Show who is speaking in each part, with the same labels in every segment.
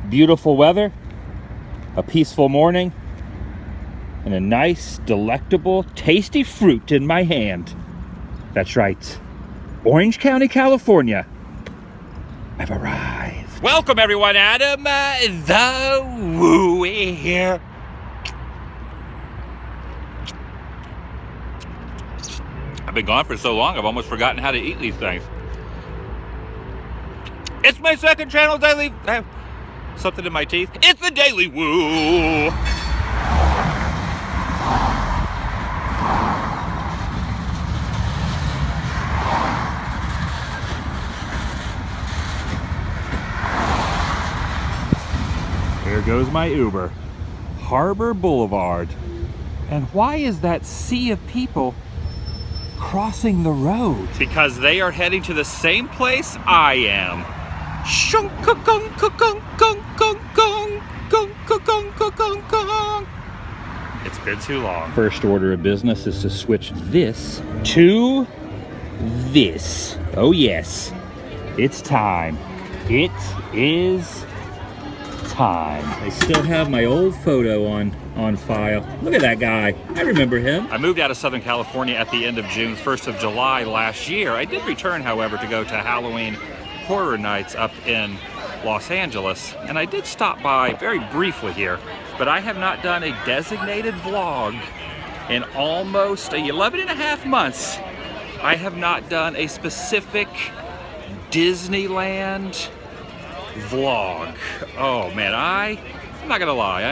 Speaker 1: beautiful weather, a peaceful morning, and a nice, delectable, tasty fruit in my hand. That's right. Orange County, California. I've arrived. Welcome, everyone. Adam, the Woo here. I've been gone for so long, I've almost forgotten how to eat these things. It's my second channel daily. I have something in my teeth. It's the Daily Woo. Here goes my Uber. Harbor Boulevard. And why is that sea of people crossing the road? Because they are heading to the same place I am. It's been too long. First order of business is to switch this to this. Oh yes, it's time. It is time. I still have my old photo on file. Look at that guy. I remember him. I moved out of Southern California at the end of June, 1st of July last year. I did return, however, to go to Halloween Horror Nights up in Los Angeles, and I did stop by very briefly here, but I have not done a designated vlog in almost 11 and a half months. I have not done a specific Disneyland vlog. Oh man, I'm not gonna lie,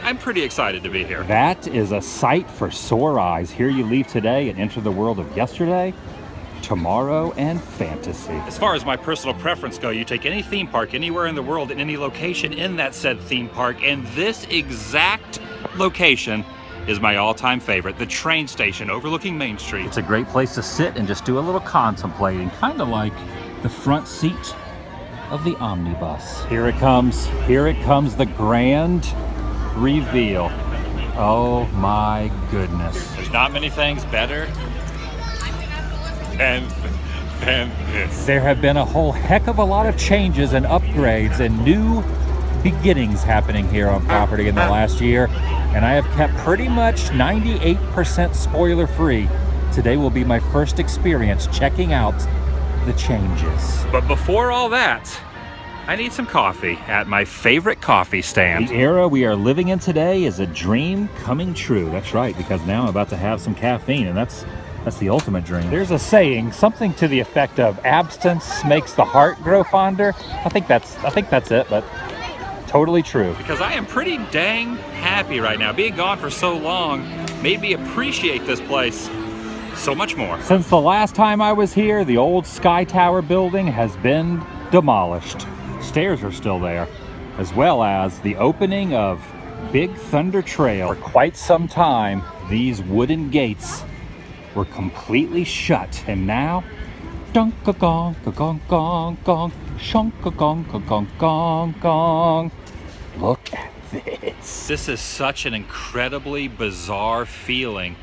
Speaker 1: I'm pretty excited to be here. That is a sight for sore eyes. Here you leave today and enter the world of yesterday, tomorrow, and fantasy. As far as my personal preference go, you take any theme park anywhere in the world in any location in that said theme park, and this exact location is my all-time favorite, the train station overlooking Main Street. It's a great place to sit and just do a little contemplating, kind of like the front seat of the omnibus. Here it comes the grand reveal. Oh my goodness. There's not many things better than this. There have been a whole heck of a lot of changes and upgrades and new beginnings happening here on property in the last year, and I have kept pretty much 98% spoiler free. Today will be my first experience checking out the changes. But before all that, I need some coffee at my favorite coffee stand. The era we are living in today is a dream coming true. That's right, because now I'm about to have some caffeine, and that's the ultimate dream. There's a saying, something to the effect of abstinence makes the heart grow fonder. I think that's it, but totally true. Because I am pretty dang happy right now. Being gone for so long made me appreciate this place so much more. Since the last time I was here, the old Sky Tower building has been demolished. Stairs are still there, as well as the opening of Big Thunder Trail. For quite some time, these wooden gates were completely shut, and now, dunk-a-gong-a-gong-gong-gong, shunk-a-gong-a-gong-gong-gong. Look at this. This is such an incredibly bizarre feeling.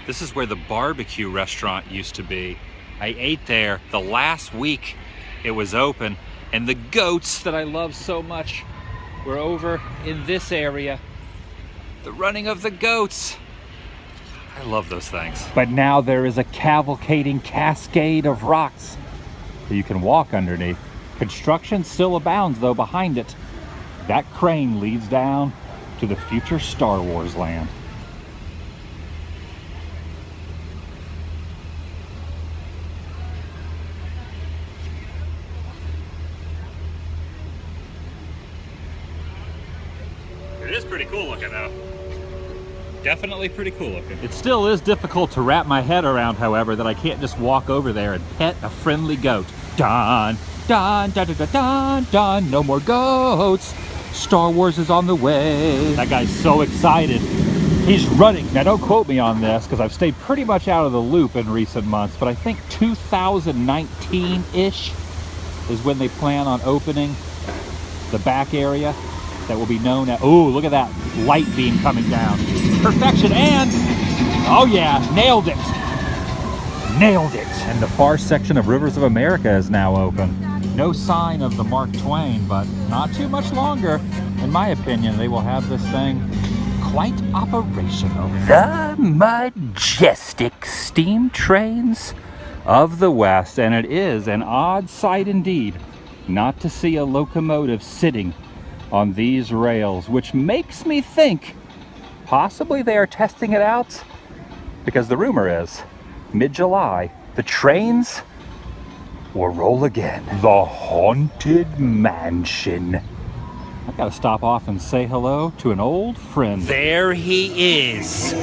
Speaker 1: This is where the barbecue restaurant used to be. I ate there the last week it was open, and the goats that I love so much were over in this area. The running of the goats. I love those things. But now there is a cavalcading cascade of rocks that you can walk underneath. Construction still abounds though behind it. That crane leads down to the future Star Wars land. It is pretty cool looking though. Definitely pretty cool looking. It still is difficult to wrap my head around, however, that I can't just walk over there and pet a friendly goat. Dun, dun, dun, dun, dun, dun, dun. No more goats. Star Wars is on the way. That guy's so excited. He's running. Now don't quote me on this because I've stayed pretty much out of the loop in recent months, but I think 2019-ish is when they plan on opening the back area that will be known as, oh, look at that light beam coming down. Perfection, and, oh yeah, nailed it. Nailed it. And the far section of Rivers of America is now open. No sign of the Mark Twain, but not too much longer. In my opinion, they will have this thing quite operational. The majestic steam trains of the West, and it is an odd sight indeed not to see a locomotive sitting on these rails, which makes me think possibly they are testing it out, because the rumor is mid-July the trains will roll again. The Haunted Mansion. I gotta stop off and say hello to an old friend. There he is.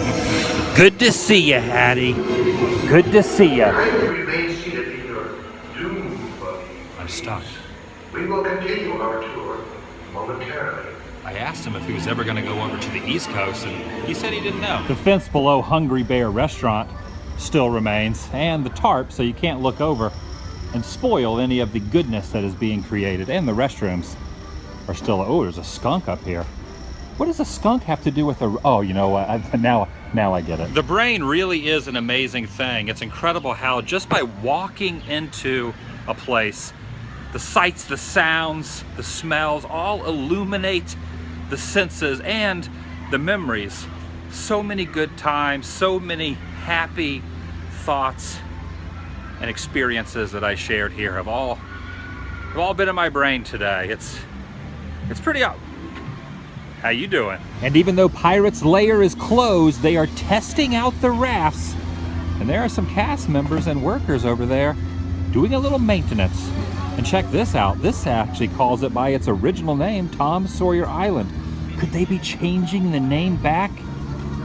Speaker 1: Good to see you, Hattie. Good to see you.
Speaker 2: Remain seated in your doom buggy.
Speaker 1: I'm stuck.
Speaker 2: We will continue our tour momentarily.
Speaker 1: I asked him if he was ever going to go over to the East Coast, and he said he didn't know. The fence below Hungry Bear Restaurant still remains, and the tarp, so you can't look over and spoil any of the goodness that is being created. And the restrooms are still, oh, there's a skunk up here. What does a skunk have to do with a, oh, you know what, now I get it. The brain really is an amazing thing. It's incredible how just by walking into a place, the sights, the sounds, the smells all illuminate the senses and the memories. So many good times, so many happy thoughts and experiences that I shared here have all been in my brain today. It's pretty up. How you doing? And even though Pirates Lair is closed, they are testing out the rafts, and there are some cast members and workers over there doing a little maintenance. And check this out. This actually calls it by its original name, Tom Sawyer Island. Could they be changing the name back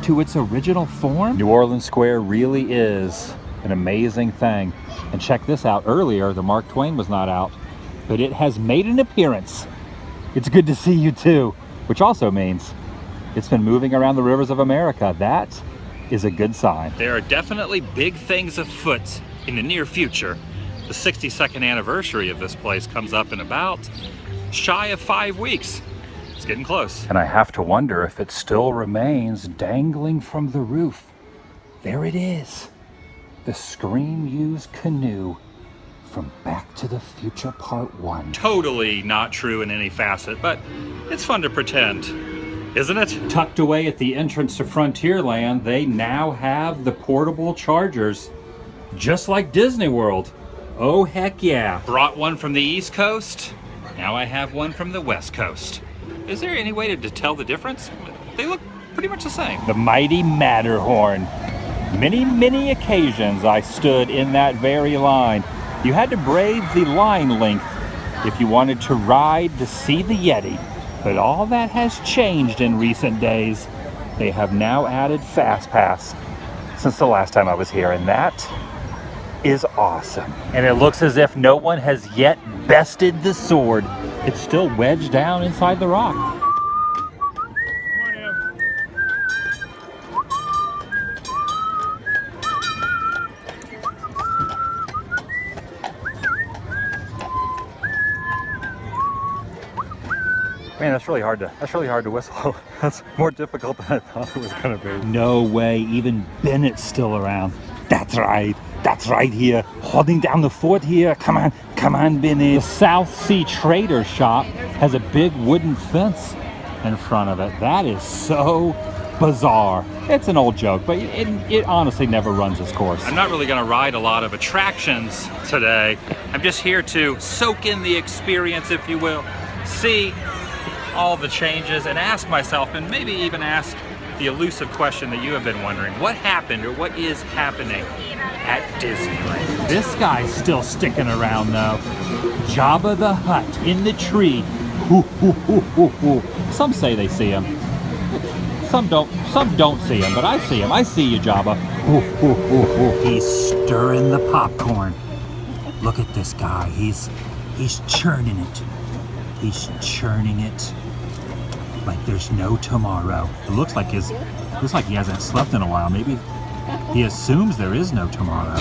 Speaker 1: to its original form? New Orleans Square really is an amazing thing. And check this out. Earlier, the Mark Twain was not out, but it has made an appearance. It's good to see you too, which also means it's been moving around the rivers of America. That is a good sign. There are definitely big things afoot in the near future. The 62nd anniversary of this place comes up in about shy of 5 weeks. It's getting close. And I have to wonder if it still remains dangling from the roof. There it is. The Scream-used canoe from Back to the Future Part 1. Totally not true in any facet, but it's fun to pretend, isn't it? Tucked away at the entrance to Frontierland, they now have the portable chargers, just like Disney World. Oh, heck yeah. Brought one from the East Coast. Now I have one from the West Coast. Is there any way to tell the difference? They look pretty much the same. The mighty Matterhorn. Many occasions I stood in that very line. You had to brave the line length if you wanted to ride to see the Yeti. But all that has changed in recent days. They have now added Fast Pass since the last time I was here, and that is awesome. And it looks as if no one has yet bested the sword. It's still wedged down inside the rock. Man, that's really hard to whistle. That's more difficult than I thought it was gonna be. No way, even Bennett's still around. That's right here, holding down the fort here. Come on, Benny. The South Sea Trader Shop has a big wooden fence in front of it. That is so bizarre. It's an old joke, but it honestly never runs its course. I'm not really gonna ride a lot of attractions today. I'm just here to soak in the experience, if you will, see all the changes and ask myself, and maybe even ask the elusive question that you have been wondering. What happened or what is happening at Disneyland? This guy's still sticking around though. Jabba the Hutt in the tree. Some say they see him. Some don't see him, but I see him. I see you, Jabba. He's stirring the popcorn. Look at this guy. He's churning it. He's churning it like there's no tomorrow. It looks like he hasn't slept in a while. Maybe he assumes there is no tomorrow.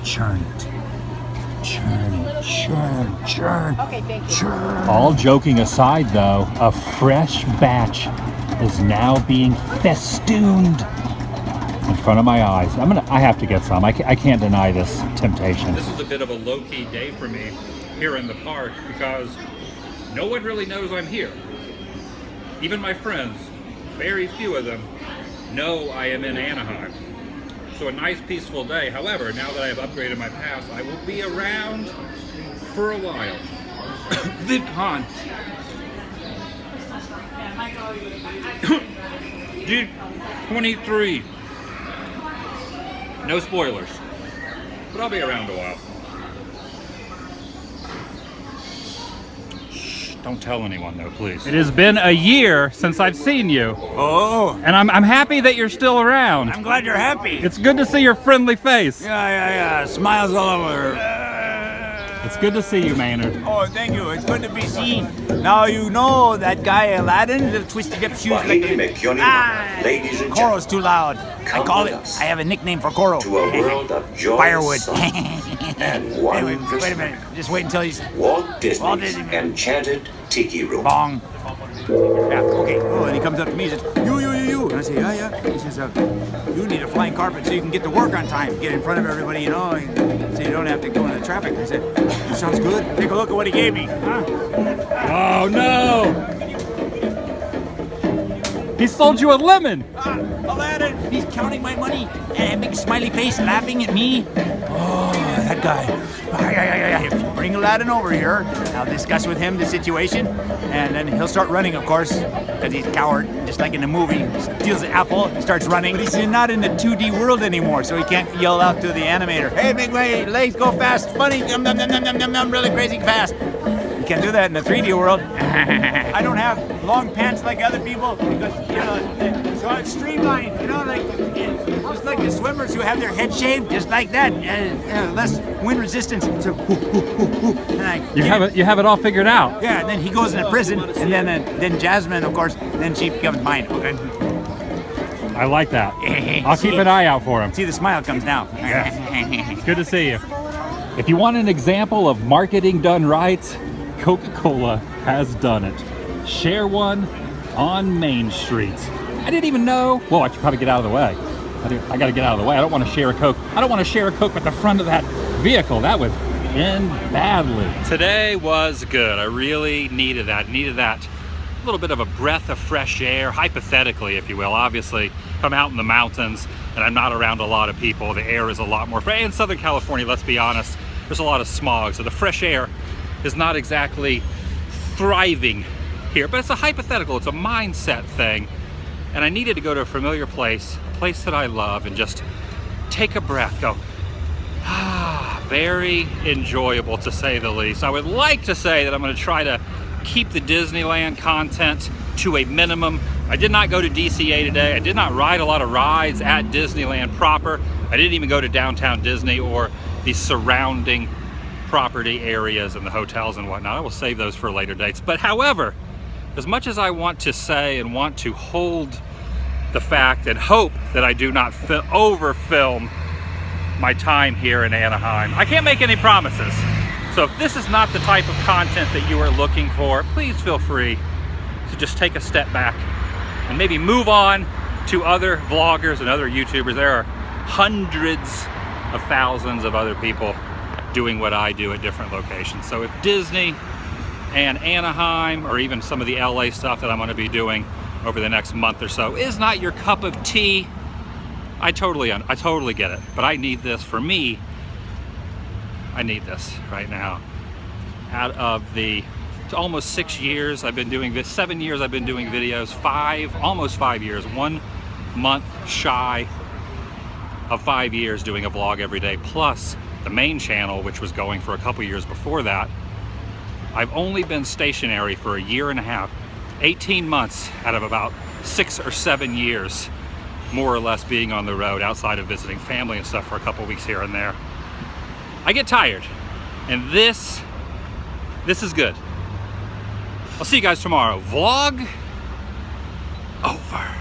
Speaker 1: Churn it. Churn it. Churn. Okay, thank you. Churn. All joking aside though, a fresh batch is now being festooned in front of my eyes. I have to get some. I can't deny this temptation. This is a bit of a low-key day for me. here in the park because no one really knows I'm here. Even my friends, very few of them, know I am in Anaheim. So a nice peaceful day. However, now that I have upgraded my pass, I will be around for a while. VidCon. G23. No spoilers, but I'll be around a while. Shh, don't tell anyone though, please. It has been a year since I've seen you.
Speaker 3: Oh,
Speaker 1: And I'm happy that you're still around.
Speaker 3: I'm glad you're happy.
Speaker 1: It's good to see your friendly face.
Speaker 3: Yeah. Smiles all over.
Speaker 1: It's good to see you, Maynard.
Speaker 3: Oh, thank you. It's good to be seen. Now you know that guy Aladdin, little twisted up shoes like
Speaker 2: ladies and
Speaker 3: Koro's too loud. I call
Speaker 2: with
Speaker 3: it.
Speaker 2: us
Speaker 3: I have a nickname for Koro.
Speaker 2: to a world of joy
Speaker 3: Firewood.
Speaker 2: and
Speaker 3: Anyway,
Speaker 2: wondrous
Speaker 3: wait a minute. Just wait until he's
Speaker 2: Walt Disney's
Speaker 3: Walt Disney.
Speaker 2: enchanted tiki room.
Speaker 3: bong. Yeah, okay. Oh, and he comes up to me and says, you. And I say, yeah. He says, you need a flying carpet so you can get to work on time. Get in front of everybody, you know, so you don't have to go into traffic. I said, that sounds good. Take a look at what he gave me. Huh?
Speaker 1: Oh no! He sold you a lemon!
Speaker 3: Aladdin, he's counting my money and a big smiley face laughing at me. Oh, that guy. If you bring Aladdin over here, I'll discuss with him the situation, and then he'll start running, of course, because he's a coward, just like in the movie. He steals the apple, he starts running. But he's not in the 2D world anymore, so he can't yell out to the animator, hey, make my legs go fast, funny, really crazy fast. You can't do that in the 3D world. I don't have long pants like other people because, you know, so it's streamlined, you know, like just like the swimmers who have their head shaved, just like that, less wind resistance. So, and
Speaker 1: You have it all figured out.
Speaker 3: yeah, and then he goes into prison, and then Jasmine, of course, then she becomes mine. Okay.
Speaker 1: I like that. I'll keep an eye out for him.
Speaker 3: See, the smile comes now.
Speaker 1: It's good to see you. If you want an example of marketing done right, Coca-Cola has done it. Share one on Main Street. I didn't even know. Well, I should probably get out of the way. I gotta get out of the way. I don't want to share a Coke. I don't want to share a Coke with the front of that vehicle. That would end badly. Today was good. I really needed that. A little bit of a breath of fresh air, hypothetically, if you will. Obviously, if I'm out in the mountains and I'm not around a lot of people, the air is a lot more fresh. In Southern California, let's be honest, there's a lot of smog, so the fresh air is not exactly thriving here, but it's a hypothetical, it's a mindset thing. And I needed to go to a familiar place, a place that I love, and just take a breath, go, very enjoyable to say the least. I would like to say that I'm going to try to keep the Disneyland content to a minimum. I did not go to DCA today. I did not ride a lot of rides at Disneyland proper. I didn't even go to downtown Disney or the surrounding property areas and the hotels and whatnot. I will save those for later dates. But however, as much as I want to say and want to hold the fact and hope that I do not over film my time here in Anaheim, I can't make any promises. So if this is not the type of content that you are looking for, please feel free to just take a step back and maybe move on to other vloggers and other YouTubers. There are hundreds of thousands of other people doing what I do at different locations. So if Disney and Anaheim, or even some of the LA stuff that I'm going to be doing over the next month or so, is not your cup of tea, I totally get it. But I need this for me. I need this right now. Out of the almost 6 years I've been doing this, 7 years I've been doing videos, almost 5 years, 1 month shy of 5 years doing a vlog every day, plus the main channel, which was going for a couple years before that. I've only been stationary for a year and a half, 18 months out of about 6 or 7 years, more or less, being on the road outside of visiting family and stuff for a couple weeks here and there. I get tired, and this is good. I'll see you guys tomorrow. Vlog over.